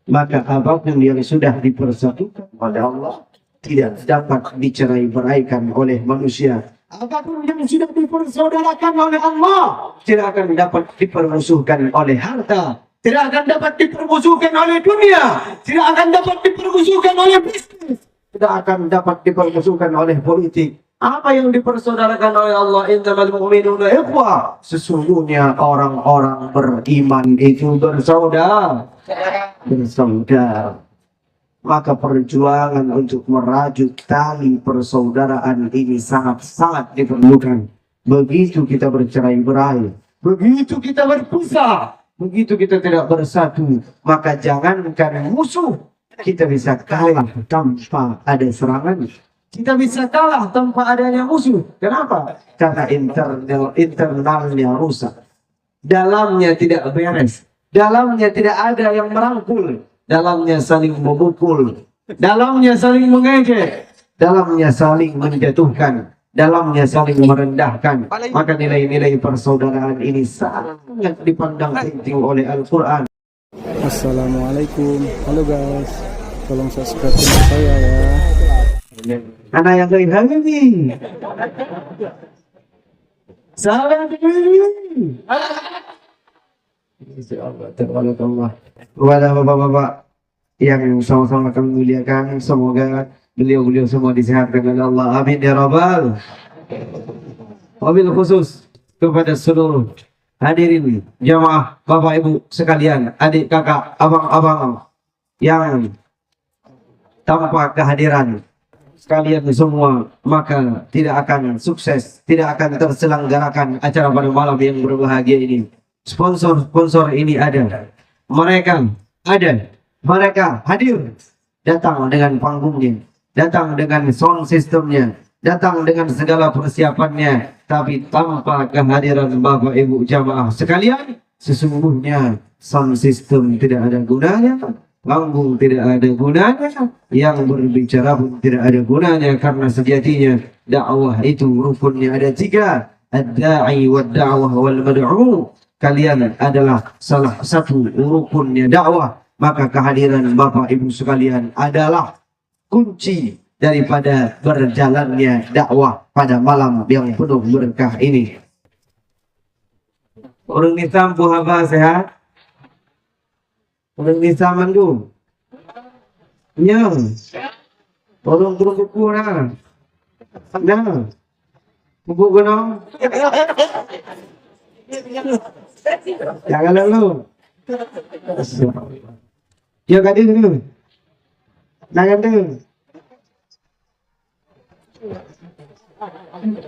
maka apapun yang sudah dipersatukan oleh Allah tidak dapat dicerai-beraikan oleh manusia. Apapun yang sudah dipersaudarakan oleh Allah tidak akan dapat dipermusuhkan oleh harta, tidak akan dapat dipermusuhkan oleh dunia, tidak akan dapat dipermusuhkan oleh bisnis, tidak akan dapat dipermusuhkan oleh politik. Apa yang dipersaudarakan oleh Allah, innamal mu'minuna ikhwah, sesungguhnya orang-orang beriman itu bersaudara. Maka perjuangan untuk merajut tali persaudaraan ini sangat-sangat diperlukan. Begitu kita bercerai-berai, begitu kita berpisah, begitu kita tidak bersatu, maka jangankan musuh, kita bisa kalah tanpa ada serangan. Kita bisa kalah tanpa adanya musuh. Kenapa? Karena internalnya rusak. Dalamnya tidak beres. Dalamnya tidak ada yang merangkul. Dalamnya saling memukul, dalamnya saling mengejek, dalamnya saling menjatuhkan, dalamnya saling merendahkan. Maka nilai-nilai persaudaraan ini sangat dipandang penting oleh Al-Quran. Assalamualaikum, halo guys, tolong subscribe channel saya ya. Anak yang lain hari ini, salam diri. Insyaallah, tabarakallah. Kepada bapak-bapak yang sama-sama kami muliakan, semoga beliau-beliau semua disehatkan oleh Allah. Amin ya rabbal. Wabil khusus kepada seluruh hadirin jamaah, bapak ibu sekalian, adik kakak, abang-abang yang tanpa kehadiran sekalian semua, maka tidak akan sukses, tidak akan terselenggarakan acara pada malam yang berbahagia ini. Sponsor-sponsor ini ada, mereka ada, mereka hadir, datang dengan panggungnya, datang dengan sound systemnya, datang dengan segala persiapannya, tapi tanpa kehadiran bapak ibu jamaah sekalian, sesungguhnya sound system tidak ada gunanya, panggung tidak ada gunanya, yang berbicara pun tidak ada gunanya, karena sejatinya dakwah itu rukunnya ada 3, ad-da'i wad-da'wah wal-mad'u. Kalian adalah salah satu rukunnya dakwah, maka kehadiran bapak ibu sekalian adalah kunci daripada berjalannya dakwah pada malam yang penuh berkah ini. Orang Islam puhaba sehat, orang Islam mandu nyam, orang turun buku nah, buku gunung. Jangan lalu. Ya kadang dulu. Jangan dulu.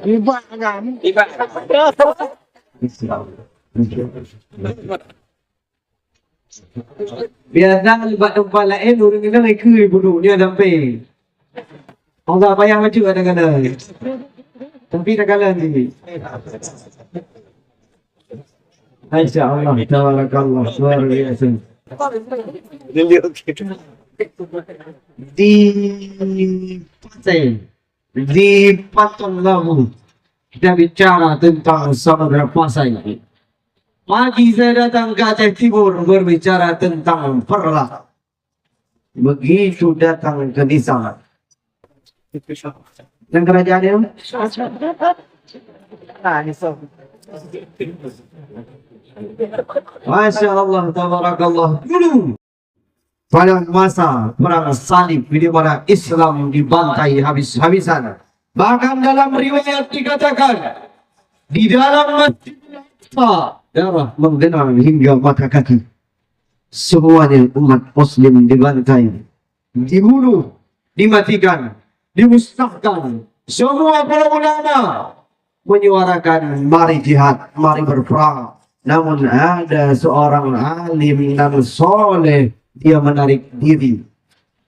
Iba kamu. Iba. Biasa libat tempat lain orang kita lagi ke bunuhnya sampai. Allah payah maju kadang-kadang. Tapi tak kalah ni. Masya Allah, tabarakallah, luar biasa. Di Patong Labu kita bicara tentang Samudra Pasai. Pagi saya datang ke Aceh Timur berbicara tentang Perla. Begitu datang ke Nisang. Dan kerajaannya? Masya Allah, tabarakallah. Dulu pada masa perang salib, di mana Islam dibantai habis-habisan. Bahkan dalam riwayat dikatakan di dalam Masjid Al-Aqsa darah menggenang hingga mata kaki. Semuanya umat Muslim dibantai, dibunuh, dimatikan, dimusnahkan. Semua para ulama menyuarakan mari jihad, mari berperang. Namun ada seorang alim dan soleh, dia menarik diri.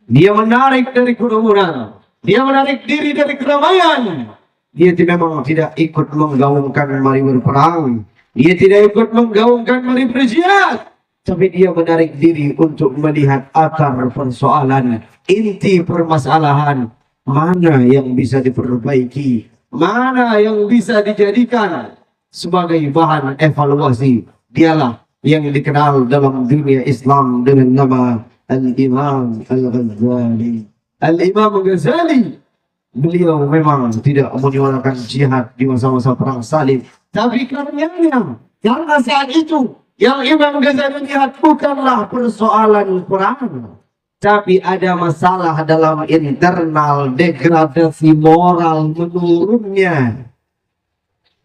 Dia menarik dari kerumunan. Dia menarik diri dari keramaian. Dia memang tidak ikut menggaungkan mari berperang. Dia tidak ikut menggaungkan mari berjihad. Tapi dia menarik diri untuk melihat akar persoalan, inti permasalahan. Mana yang bisa diperbaiki, mana yang bisa dijadikan sebagai bahan evaluasi. Dialah yang dikenal dalam dunia Islam dengan nama Al-Imam Al-Ghazali. Al-Imam Al-Ghazali, beliau memang tidak menyuarakan jihad di masa-masa perang salib. Tapi karena saat itu yang Imam Ghazali lihat bukanlah persoalan perang, tapi ada masalah dalam internal, degradasi moral, menurunnya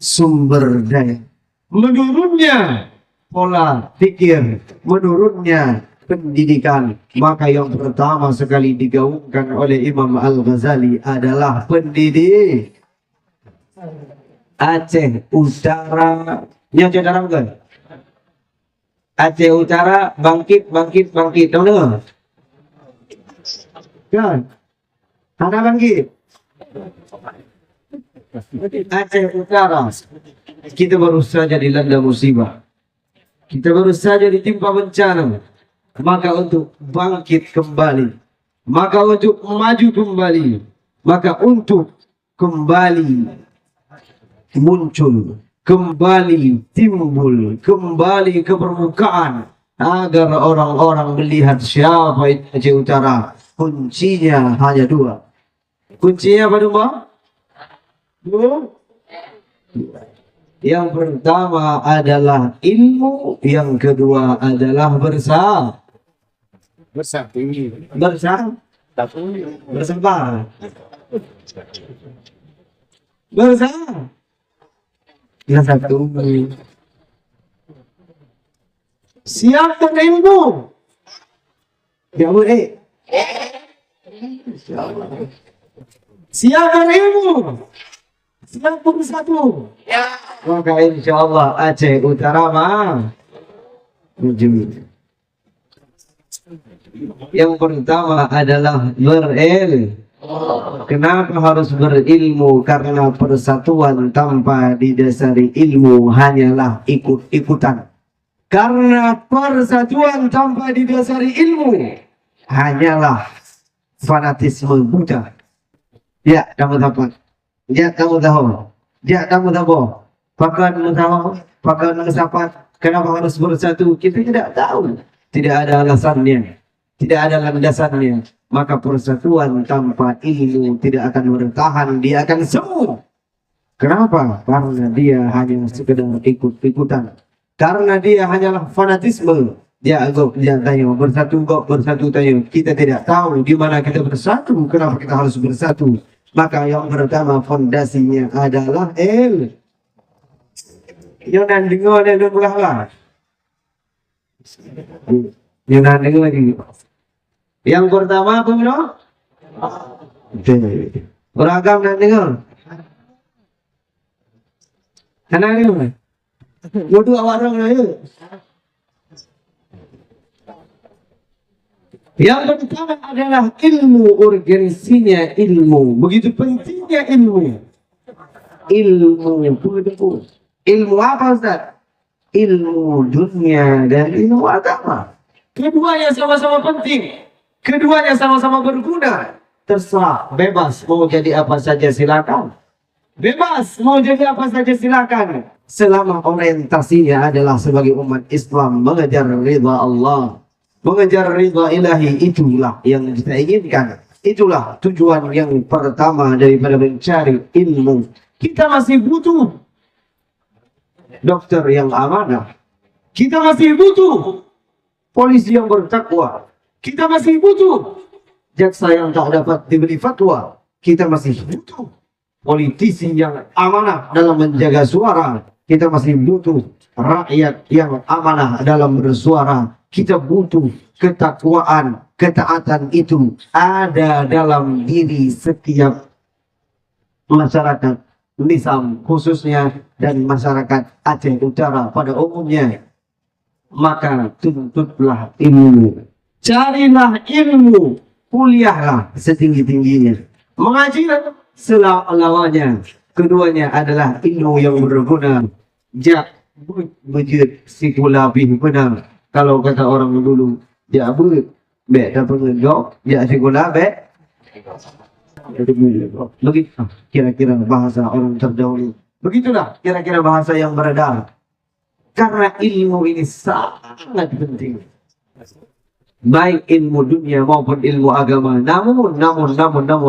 sumber daya, menurunnya pola pikir, menurunnya pendidikan. Maka yang pertama sekali digaungkan oleh Imam Al-Ghazali adalah pendidik Aceh Utara. Yang saudara bukan? Aceh Utara bangkit, bangkit, bangkit. Tahu tak? Kan? Ada bangkit. Aceh Utara. Kita baru saja dilanda musibah. Kita baru saja ditimpa bencana. Maka untuk bangkit kembali, maka untuk maju kembali, maka untuk kembali muncul, kembali timbul, kembali ke permukaan, agar orang-orang melihat siapa itu Aceh Utara. Kuncinya hanya dua. Kuncinya apa dua? Yang pertama adalah ilmu, yang kedua adalah bersama. Bersama. Yang satu. Siapkan ilmu. Ya boleh. Siapkan ilmu. Siap bersatu. Ya. Maka insya Allah Aceh Utara mah maju. Yang pertama adalah berilmu. Kenapa harus berilmu? Karena persatuan tanpa didasari ilmu hanyalah ikut-ikutan. Karena persatuan tanpa didasari ilmu hanyalah fanatisme buta. Ya, kamu dapat. Ya, kamu tahu. Ya, kamu tahu. Pakai sahabat. Kenapa harus bersatu? Kita tidak tahu. Tidak ada alasannya. Tidak ada landasannya. Maka persatuan tanpa ilmu tidak akan bertahan. Dia akan semu. Kenapa? Karena dia hanya sekedar ikut-ikutan. Karena dia hanyalah fanatisme. Dia tanya bersatu tanya. Kita tidak tahu di mana kita bersatu. Kenapa kita harus bersatu? Maka yang pertama fondasinya adalah ilmu. Yang nak dengar dan dengar lah. Yang nak dengar lagi. Yang pertama apa bro? Beragam nak dengar. Nak dengar. Bodoh awak orang ya. Yang pertama adalah ilmu, urgensinya ilmu. Begitu pentingnya ilmu. Ilmu apa Ustaz? Ilmu dunia dan ilmu agama. Keduanya sama-sama penting. Keduanya sama-sama berguna. Terserah, bebas mau jadi apa saja silakan. Bebas mau jadi apa saja silakan. Selama orientasinya adalah sebagai umat Islam mengejar ridha Allah. Mengejar ridha ilahi, itulah yang kita inginkan. Itulah tujuan yang pertama daripada mencari ilmu. Kita masih butuh dokter yang amanah. Kita masih butuh polisi yang bertakwa. Kita masih butuh jaksa yang tak dapat diberi fatwa. Kita masih butuh politisi yang amanah dalam menjaga suara. Kita masih butuh rakyat yang amanah dalam bersuara. Kita butuh ketakwaan, ketaatan itu ada dalam diri setiap masyarakat Nisam khususnya dan masyarakat Aceh Utara pada umumnya. Maka tuntutlah ilmu, carilah ilmu, kuliahlah setinggi-tingginya, mengajilah selama-lamanya. Keduanya adalah ilmu yang berguna. Jak bujut si kulabih benar. Kalau kata orang dulu, ya bujut bek dapat ngejok, ya si kulabih. Begitu kira-kira bahasa orang terdahulu. Begitulah kira-kira bahasa yang beredar. Karena ilmu ini sangat penting. baik ilmu dunia maupun ilmu agama. Namun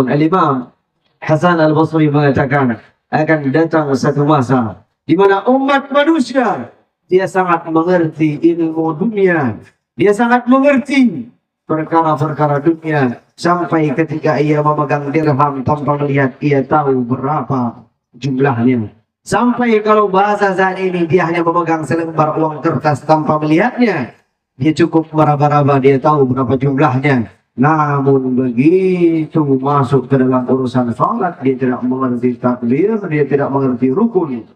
Al-Imam Hasan Al-Basri mengatakan akan datang satu masa di mana umat manusia dia sangat mengerti ilmu dunia, dia sangat mengerti perkara-perkara dunia, sampai ketika ia memegang dirham tanpa melihat ia tahu berapa jumlahnya. Sampai kalau bahasa saat ini dia hanya memegang selembar uang kertas tanpa melihatnya, dia cukup meraba-raba, dia tahu berapa jumlahnya. Namun begitu masuk ke dalam urusan salat, dia tidak mengerti takbir, dia tidak mengerti rukun,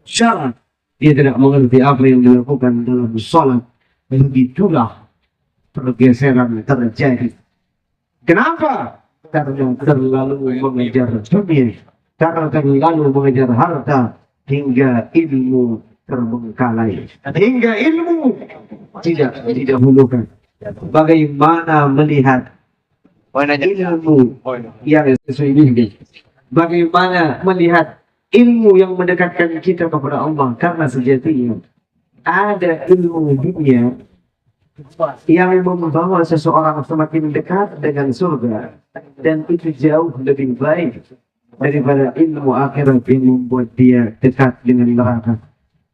syarat, dia tidak mengerti apa yang dilakukan dalam salat. Begitulah pergeseran terjadi. Kenapa? Karena terlalu mengejar dunia, karena terlalu mengejar harta, hingga ilmu terbengkalai, hingga ilmu tidak didahulukan. Bagaimana melihat ilmu yang sesuai ini? Bagaimana melihat ilmu yang mendekatkan kita kepada Allah? Karena sejatinya ada ilmu dunia yang membawa seseorang semakin dekat dengan surga, dan itu jauh lebih baik daripada ilmu akhirat yang membuat dia dekat dengan neraka.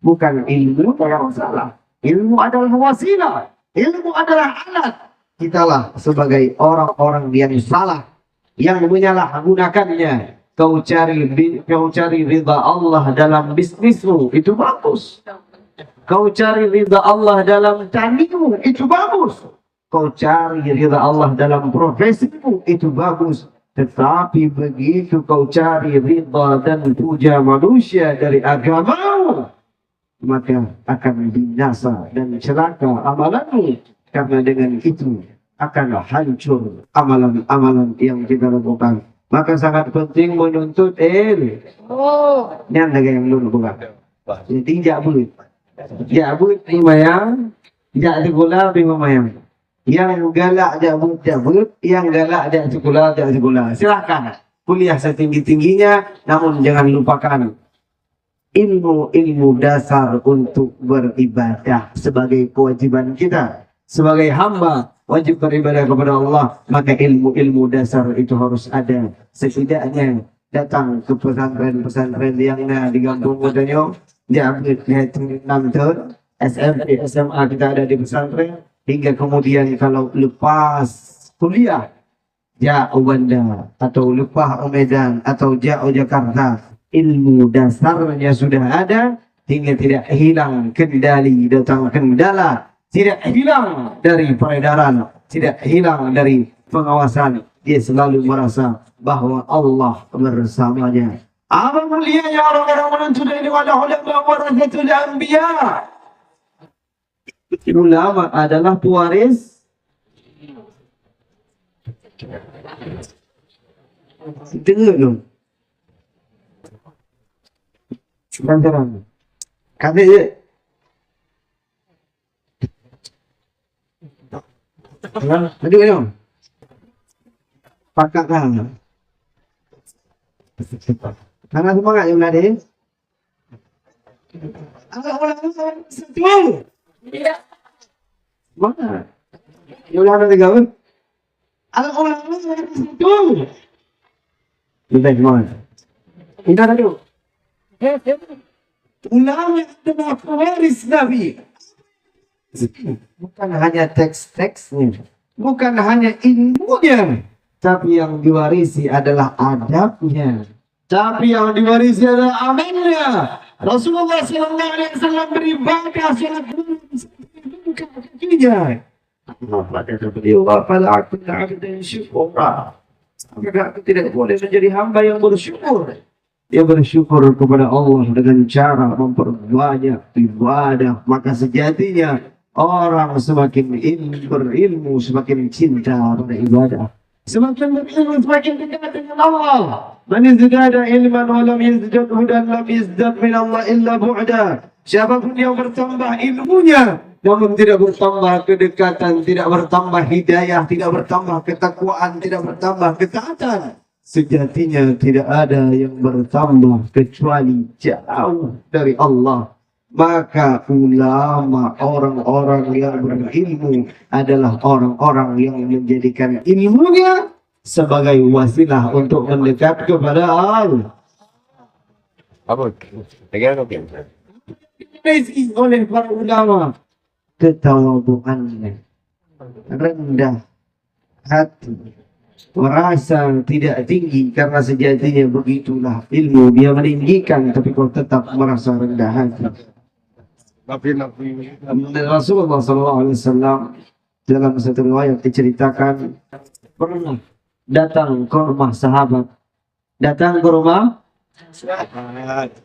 Bukan ilmu yang salah, ilmu adalah wasilah, ilmu adalah alat. Kitalah sebagai orang-orang yang salah, yang menyalahgunakannya. Kau cari ridha Allah dalam bisnismu, itu bagus. Kau cari ridha Allah dalam tanimu, itu bagus. Kau cari ridha Allah dalam profesimu, itu bagus. Tetapi begitu kau cari ridha dan puja manusia dari agamamu, maka akan binasa dan celaka amalanmu. Karena dengan itu akan hancur amalan-amalan yang kita lakukan. Maka sangat penting menuntut ilmu. Ini anda yang dulu bukan. Jadi jabut lumayan, jak sekolah lumayan. Yang galak jabut, yang galak jak sekolah. Silahkan kuliah setinggi-tingginya, namun jangan lupakan ilmu dasar untuk beribadah sebagai kewajiban kita. Sebagai hamba wajib beribadah kepada Allah, maka ilmu dasar itu harus ada. Setidaknya datang ke pesantren-pesantren yang di kampung Kodanyo, jabut lihat 6 tahun, SMP, SMA kita ada di pesantren, hingga kemudian kalau lepas kuliah, jauh Banda atau lepas Medan atau jauh Jakarta, ilmu dasarnya sudah ada, hingga tidak hilang kendali datang kendala, tidak hilang dari peredaran, tidak hilang dari pengawasan. Dia selalu merasa bahwa Allah bersamanya. Apa mulianya orang-orang menuntut ilmu adalah ulama warasatul anbiya. Ulama adalah pewaris. Dengar dong. Terang. Kata dia. Aduh dong. Pakak kan. Karena semangat yang ada. Orang-orang setuju. Mana? Ya udah ada tiga pun. Ada orang-orang setuju. Kita gimana? Kita dulu. Ulama adalah pewaris Nabi. Bukan hanya teks-teksnya, bukan hanya ilmunya, tapi yang diwarisi adalah adabnya. Tapi yang diwarisi adalah amalnya. Rasulullah SAW beribadah salat bukan kakinya. Apa kata beliau? Fala aku abdan syukura. Maka aku tidak boleh menjadi hamba yang bersyukur. Dia bersyukur kepada Allah dengan cara memperbanyak ibadah. Maka sejatinya orang semakin berilmu, semakin cinta pada ibadah. Semakin berilmu, semakin dekat dengan Allah. Man yazdada ilman wa lam yazdad hudan lam yazdad min Allah illa bu'da. Siapapun yang bertambah ilmunya namun tidak bertambah kedekatan, tidak bertambah hidayah, tidak bertambah ketakwaan, tidak bertambah ketaatan, sejatinya tidak ada yang bertambah kecuali jauh dari Allah. Maka ulama, orang-orang yang berilmu adalah orang-orang yang menjadikan ilmunya sebagai wasilah untuk mendekat kepada Allah. Apa? Tegak oke. Dimensi oleh para ulama ketawaduannya, rendah hati, merasa tidak tinggi karena sejatinya begitulah ilmu, dia meninggikan tapi kau tetap merasa rendah hati. Rasulullah SAW dalam satu riwayat diceritakan pernah datang ke rumah sahabat,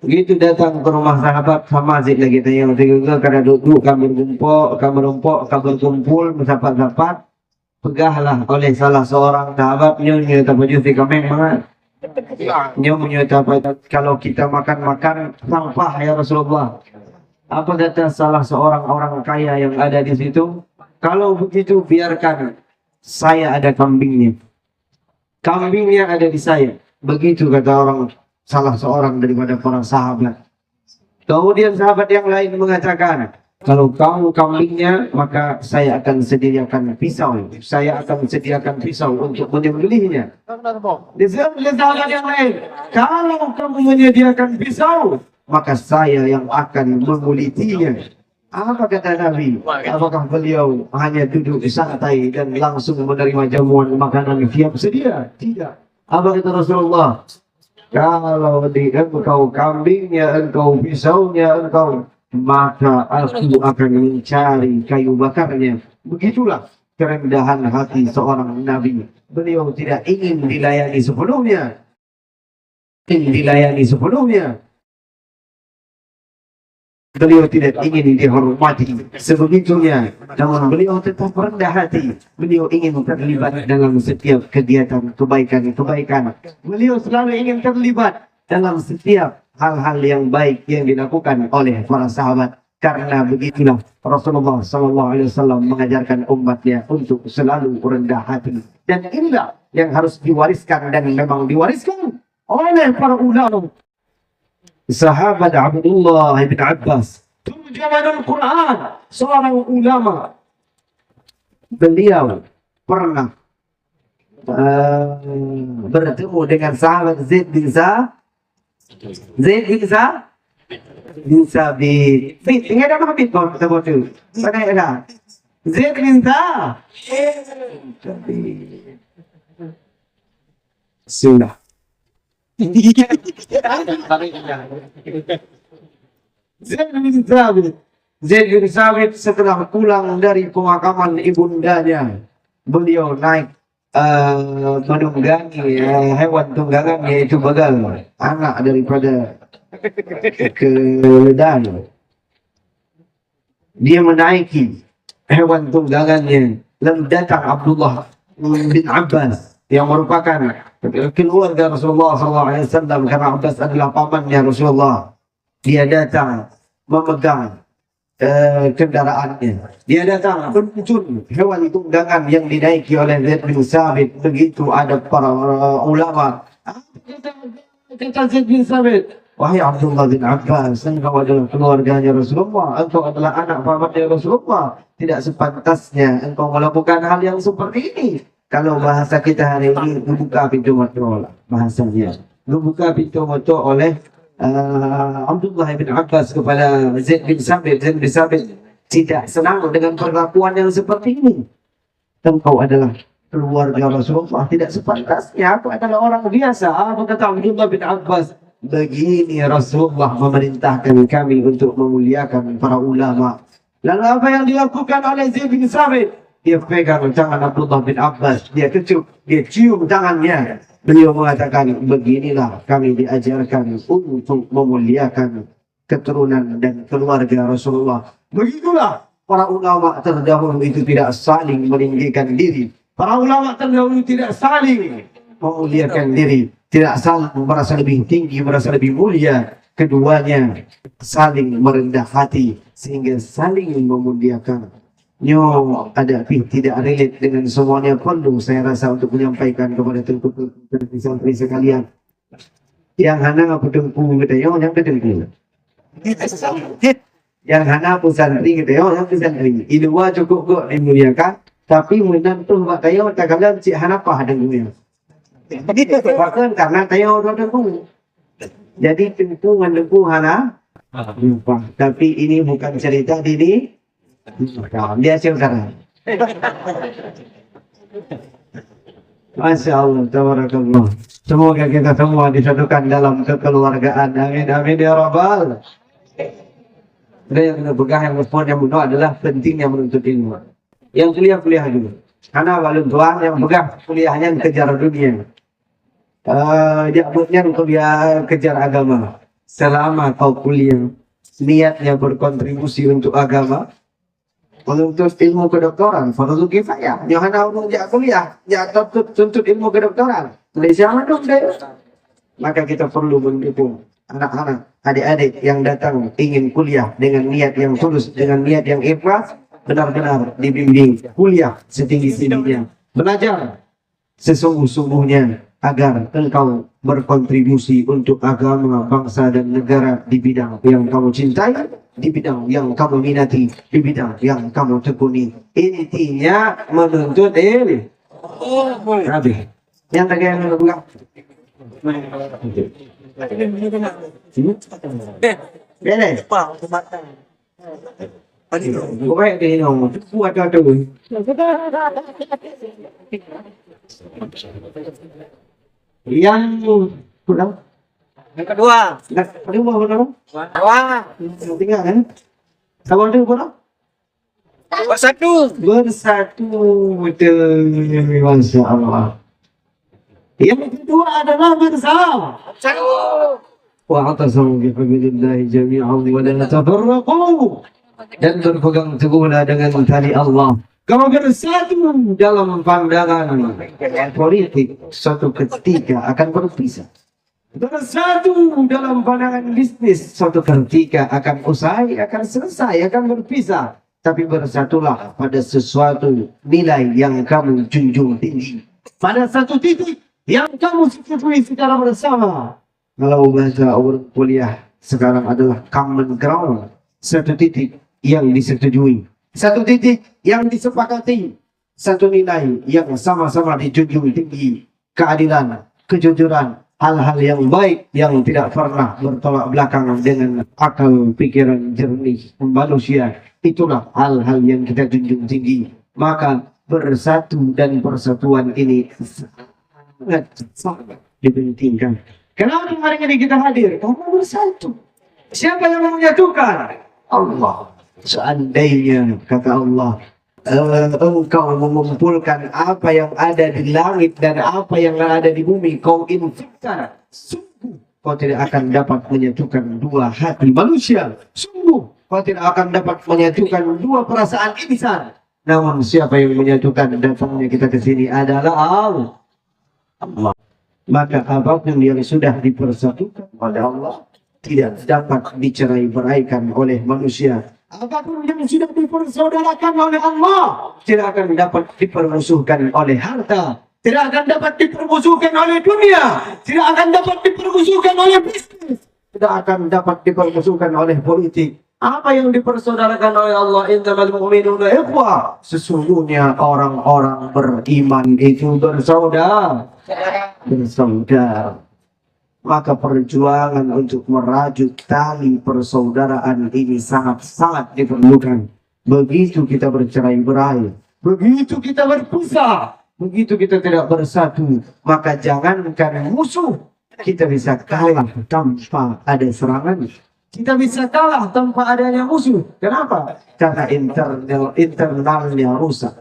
begitu datang ke rumah sahabat sama Zid lagi tanya juga karena duduk kami berkumpul bersapat-sapat, pegahlah oleh salah seorang sahabat nyonya tapaju si kameng banget nyonya tapaju kalau kita makan sampah ya Rasulullah. Apa kata salah seorang orang kaya yang ada di situ? Kalau begitu biarkan saya ada kambingnya ada di saya. Begitu kata salah seorang daripada para sahabat. Kemudian sahabat yang lain mengatakan, kalau kamu kambingnya maka saya akan sediakan pisau. Untuk menyembelihnya. Di sahabat yang lain, kalau kamu menyediakan pisau maka saya yang akan mengulitinya. Apa kata Nabi? Apakah beliau hanya duduk santai dan langsung menerima jamuan makanan siap sedia? Tidak. Apa kata Rasulullah? Kalau di engkau kambingnya, engkau pisaunya, engkau, maka aku akan mencari kayu bakarnya. Begitulah kerendahan hati seorang Nabi. Beliau tidak ingin dilayani sebelumnya. Beliau tidak ingin dihormati sebegitunya, namun beliau tetap rendah hati. Beliau ingin terlibat dalam setiap kegiatan kebaikan. Beliau selalu ingin terlibat dalam setiap hal-hal yang baik yang dilakukan oleh para sahabat. Karena begitulah Rasulullah SAW mengajarkan umatnya untuk selalu rendah hati. Dan inilah yang harus diwariskan dan memang diwariskan oleh para ulama. Sahabat Abdullah bin Abbas, turjumanul Quran, seorang ulama. Beliau pernah bertemu dengan sahabat Zaid bin Sabit. Tinggal ada Habib kau bertemu tu. Mana ada? Zaid bin Sabit. Sunnah. Zaid bin Sabit setelah pulang dari pemakaman ibundanya, beliau naik menunggangi hewan tunggangan yaitu begal, anak daripada keledai. Dia menaiki hewan tunggangannya, lalu datang Abdullah bin Abbas yang merupakan keluarga Rasulullah SAW, karena Abbas adalah pamannya Rasulullah. Dia datang memegang kendaraannya. Dia datang menuntun hewan tunggangan yang dinaiki oleh Zaid bin Sabit. Begitu ada para ulama. Kata Zaid bin Sabit, wahai Abdullah bin Abbas, engkau adalah keluarganya Rasulullah, engkau adalah anak pamannya Rasulullah. Tidak sepantasnya engkau melakukan hal yang seperti ini. Kalau bahasa kita hari ini, membuka pintu motor lah bahasanya. Membuka pintu motor oleh Abdullah bin Abbas kepada Zaid bin Sabit. Zaid bin Sabit tidak senang dengan perlakuan yang seperti ini. Engkau adalah keluarga Rasulullah, tidak sepantasnya. Aku adalah orang biasa. Apa kata Abdullah bin Abbas? Begini Rasulullah memerintahkan kami untuk memuliakan para ulama. Lalu apa yang dilakukan oleh Zaid bin Sabit? Dia pegang tangan Abdullah bin Abbas, dia kecup, dia cium tangannya. Beliau mengatakan, beginilah kami diajarkan untuk memuliakan keturunan dan keluarga Rasulullah. Begitulah para ulama terdahulu itu tidak saling meninggikan diri. Para ulama terdahulu tidak saling memuliakan diri, tidak saling merasa lebih tinggi, merasa lebih mulia. Keduanya saling merendah hati sehingga saling memuliakan. Ada tidak relate dengan semuanya, perlu saya rasa untuk menyampaikan kepada santri sekalian yang hana pedengku kita yang pedengku Yang hana pesantren kita yang pesantren. Ilua cukup kok dimuliakan, tapi menentu mak tayo tak kala cik hana pah dengunya. Bahkan karena tayo udah dengu. Jadi tentu mendengu hana lupa. Tapi ini bukan cerita dini. Dia saudara. Masya Allah, tabarakallah. Semoga kita semua disatukan dalam kekeluargaan. Amin, amin ya Rabbal. Dan yang kita pegang yang respon yang benar adalah pentingnya menuntut ilmu. Yang kuliah dulu. Karena walaupun tuan yang pegang kuliahnya kejar dunia. Dia kuliah kejar agama. Selama kau kuliah, niatnya berkontribusi untuk agama, menuntut ilmu kedokteran, fardu kifayah. Jangan orang jak kuliah, jak tuntut ilmu kedokteran. Malaysia dong deh. Maka kita perlu mendukung anak-anak, adik-adik yang datang ingin kuliah dengan niat yang tulus, dengan niat yang ikhlas, benar-benar dibimbing kuliah setinggi-tingginya, belajar sesungguh-sungguhnya agar engkau berkontribusi untuk agama, bangsa dan negara di bidang yang kamu cintai, di bidang yang kamu minati, di bidang yang kamu tekuni. Intinya menuntut ilmu. Habis. Yang tadi yang bilang. Deh. Bukan dia ngomong. Buat ada. Yang pulang. Yang kedua. Kedua pulang. Wah. Tinggal kan? Kawan tu pulang. Bersatu. Betul. Masya Allah. Yang kedua adalah bersama. Wa'atasamu bihablillahi jami'an wa la tafarraqu. Dan berpegang teguhlah dengan tali Allah. Kamu bersatu dalam pandangan politik, suatu ketika akan berpisah. Bersatu dalam pandangan bisnis, suatu ketika akan usai, akan selesai, akan berpisah. Tapi bersatulah pada sesuatu nilai yang kamu junjung tinggi. Pada satu titik yang kamu setujui secara bersama. Kalau bahasa orang kuliah sekarang adalah common ground. Satu titik yang disetujui. Satu titik yang disepakati. Satu nilai yang sama-sama dijunjung tinggi. Keadilan, kejujuran, hal-hal yang baik yang tidak pernah bertolak belakang dengan akal pikiran jernih manusia. Itulah hal-hal yang kita junjung tinggi. Maka bersatu dan persatuan ini sangat dipentingkan. Kenapa hari ini kita hadir? Karena bersatu. Siapa yang menyatukan? Allah. Seandainya kata Allah, engkau mengumpulkan apa yang ada di langit dan apa yang ada di bumi, kau infakkan, sungguh kau tidak akan dapat menyatukan dua hati manusia. Sungguh kau tidak akan dapat menyatukan dua perasaan insan. Namun siapa yang menyatukan datangnya kita ke sini adalah Allah. Maka apapun yang sudah dipersatukan oleh Allah tidak dapat dicerai beraikan oleh manusia. Apapun yang sudah dipersaudarakan oleh Allah tidak akan dapat dipermusuhkan oleh harta, tidak akan dapat dipermusuhkan oleh dunia, tidak akan dapat dipermusuhkan oleh bisnis, tidak akan dapat dipermusuhkan oleh politik. Apa yang dipersaudarakan oleh Allah, innamal mu'minuna ikhwah, sesungguhnya orang-orang beriman itu bersaudara. Maka perjuangan untuk merajut tali persaudaraan ini sangat-sangat diperlukan. Begitu kita bercerai-berai, begitu kita berpisah, begitu kita tidak bersatu, maka jangankan musuh, kita bisa kalah tanpa ada serangan. Kita bisa kalah tanpa adanya musuh. Kenapa? Karena internalnya rusak.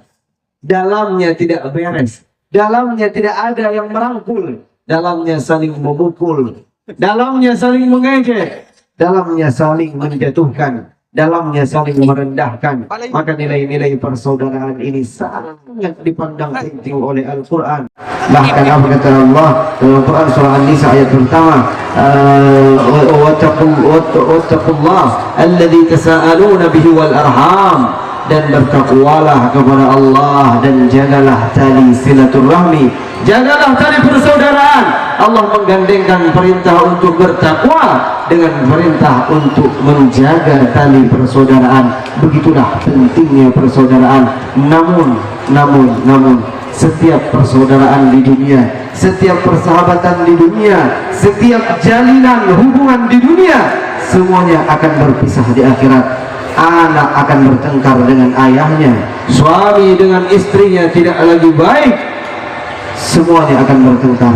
Dalamnya tidak beres. Dalamnya tidak ada yang merangkul. Dalamnya saling memukul. Dalamnya saling mengejek. Dalamnya saling menjatuhkan. Dalamnya saling merendahkan. Maka nilai-nilai persaudaraan ini sangat dipandang penting oleh Al-Quran. Bahkan apa kata Allah dalam Quran surah An-Nisa ayat pertama, wattaqullah alladzi tasaaluna bihi wal arham, dan bertakwalah kepada Allah dan jagalah tali silaturahmi, jagalah tali persaudaraan. Allah menggandengkan perintah untuk bertakwa dengan perintah untuk menjaga tali persaudaraan. Begitulah pentingnya persaudaraan. Namun setiap persaudaraan di dunia, setiap persahabatan di dunia, setiap jalinan hubungan di dunia, semuanya akan berpisah di akhirat. Anak akan bertengkar dengan ayahnya, suami dengan istrinya tidak lagi baik, semuanya akan bertengkar.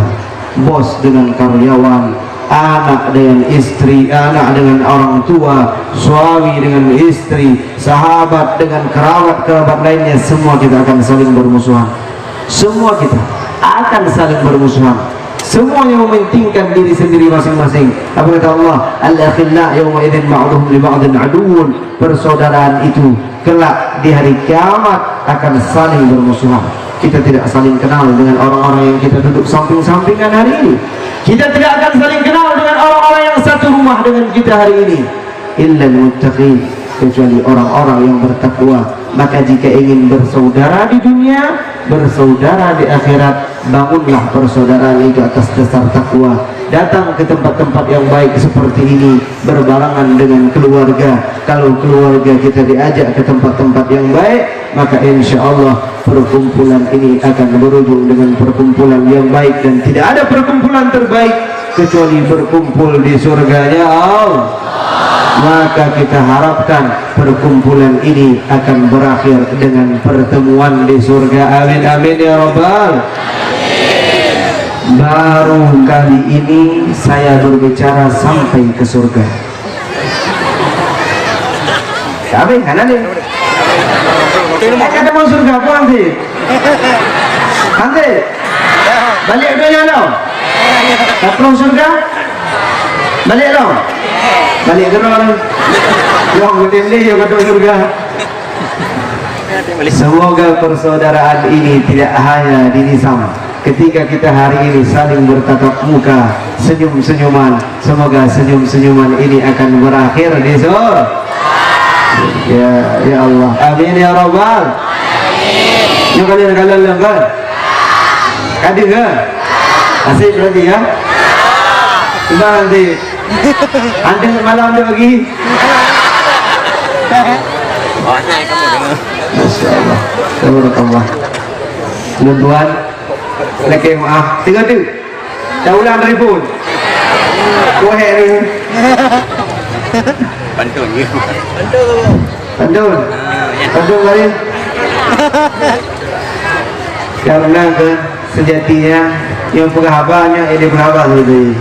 Bos dengan karyawan, anak dengan istri, anak dengan orang tua, suami dengan istri, sahabat dengan kerabat lainnya, semua kita akan saling bermusuhan. Semua kita akan saling bermusuhan. Semuanya mementingkan diri sendiri masing-masing. Apa kata Allah? Al-akhilla yawma idzin ba'duhum li ba'din aduwwun. Persaudaraan itu kelak di hari kiamat akan saling bermusuhan. Kita tidak saling kenal dengan orang-orang yang kita duduk samping-sampingan hari ini. Kita tidak akan saling kenal dengan orang-orang yang satu rumah dengan kita hari ini. Illal muttaqin, kecuali orang-orang yang bertakwa. Maka jika ingin bersaudara di dunia, bersaudara di akhirat, bangunlah persaudaraan itu atas dasar takwa. Datang ke tempat-tempat yang baik seperti ini berbarengan dengan keluarga. Kalau keluarga kita diajak ke tempat-tempat yang baik, maka insya Allah perkumpulan ini akan berujung dengan perkumpulan yang baik. Dan tidak ada perkumpulan terbaik kecuali berkumpul di surganya Allah. Maka kita harapkan perkumpulan ini akan berakhir dengan pertemuan di surga. Amin amin ya rabbal. Baru kali ini saya berbicara sampai ke surga. Amin, kanan nih. Kata mau surga apa nanti? Nanti balik dunia dong. Kapal surga balik dong. Balik ke orang yang berdiri yang kedua surga. Semoga persaudaraan ini tidak hanya di lisan. Ketika kita hari ini saling bertatap muka, senyum-senyuman, semoga senyum-senyuman ini akan berakhir di surga. Ya Allah, amin ya rabbal. Yuk kalian lengkap. Kadir ke? Asik berarti ya. Coba nanti anda malam dia bagi. Masya Allah, tabarakallah. Tuan-tuan, lagi maaf, tinggal tu. Dah ulang telefon. Kuat ni. Pantun ni. Pantun lain. Karena sejatinya yang penghabarnya ini penghabar tu.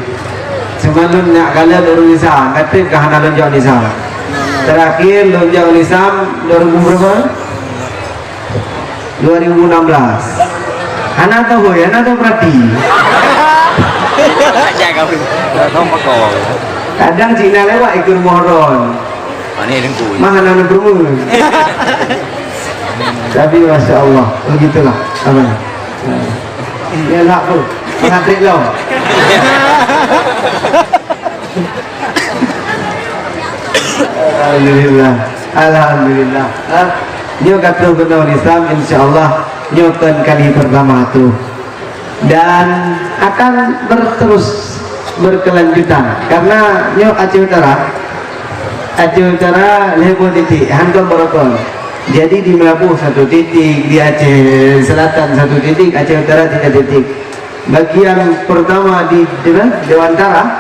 Semalam nak kala Nurul Islam, kata kahana lonjak Islam. Terakhir lonjak Islam 2000 berapa? 2016. Hana tahu ya, hana tahu perhati. Kadang Cina lewat ikut mohon. Mana nak berumur? Tapi masya Allah, begitulah. Apa? Ya nak pun, pengantin lo. Alhamdulillah. Nyo kata benar Islam, insyaallah nyo kan kali pertama tu dan akan terus berkelanjutan karena nyo Aceh Utara level titik handal berokon. Jadi di Melabuh 1 titik, di Aceh Selatan 1 titik, Aceh Utara 3 titik. Bagian pertama di Dewantara,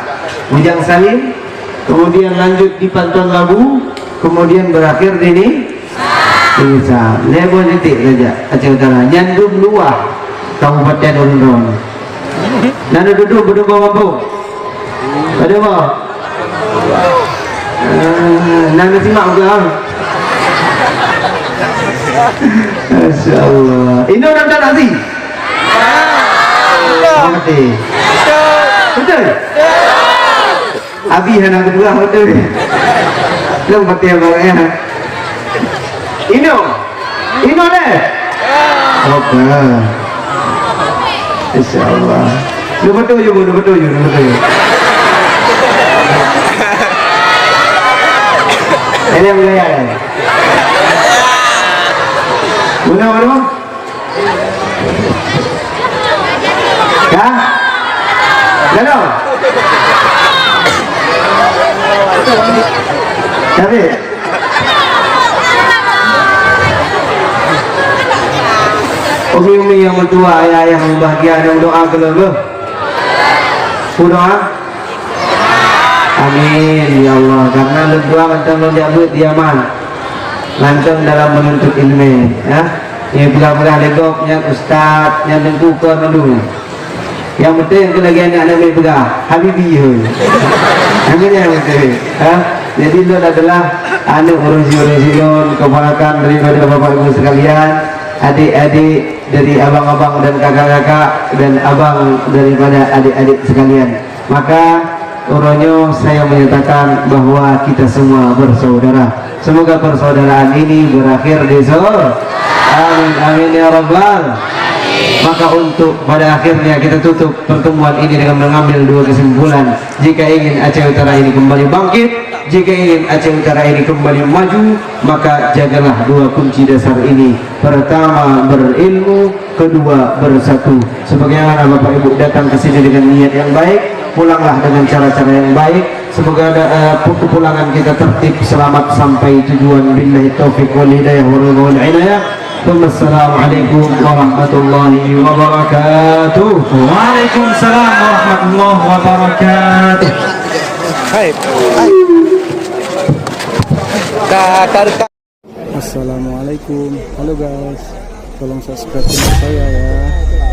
Ujang Salim, kemudian lanjut di Pantuan Labu, kemudian berakhir di ini. Bisa, level titik saja Aceh Utara. Nyandung Luah, Kabupaten Undon. Nana duduk berdua kampung. Ada apa? Nana simak bukan? Masya Allah. Ini orang tak nasi? Mati. Betul? Abi anak kedua betul. Belum mati abangnya. Ino deh. Oke. Insya Allah. Lu betul je. Ini yang mulia ya. Mana? Ya? Jano? Tapi umi-umi yang mentua, ayah-ayah yang bahagia yang doa kelele. Doa. Amin ya Allah. Karena doa macam lo diabut dia mah. Lancang dalam menuntut ilmu, ya. Yang pula-pula legoknya ustaz, yang tengkuka dulu. Yang penting kelagi anak Nabi pegah, Habibi. Amin ya betul. Jadi itu adalah anak urusi keponakan daripada bapak ibu sekalian, adik-adik dari abang-abang dan kakak-kakak dan abang daripada adik-adik sekalian. Maka uronyo saya menyatakan bahwa kita semua bersaudara. Semoga persaudaraan ini berakhir di surga. Amin amin ya rabbal. Maka untuk pada akhirnya kita tutup pertemuan ini dengan mengambil dua kesimpulan. Jika ingin Aceh Utara ini kembali bangkit, jika ingin Aceh Utara ini kembali maju, maka jagalah dua kunci dasar ini. Pertama berilmu, kedua bersatu. Sebagaimana Bapak Ibu datang ke sini dengan niat yang baik, pulanglah dengan cara-cara yang baik. Semoga kepulangan kita tertib selamat sampai tujuan. Billahi taufiq wal hidayah wal inayah. Assalamualaikum warahmatullahi wabarakatuh. Waalaikumsalam warahmatullahi wabarakatuh. Assalamualaikum. Halo guys, tolong subscribe channel saya ya.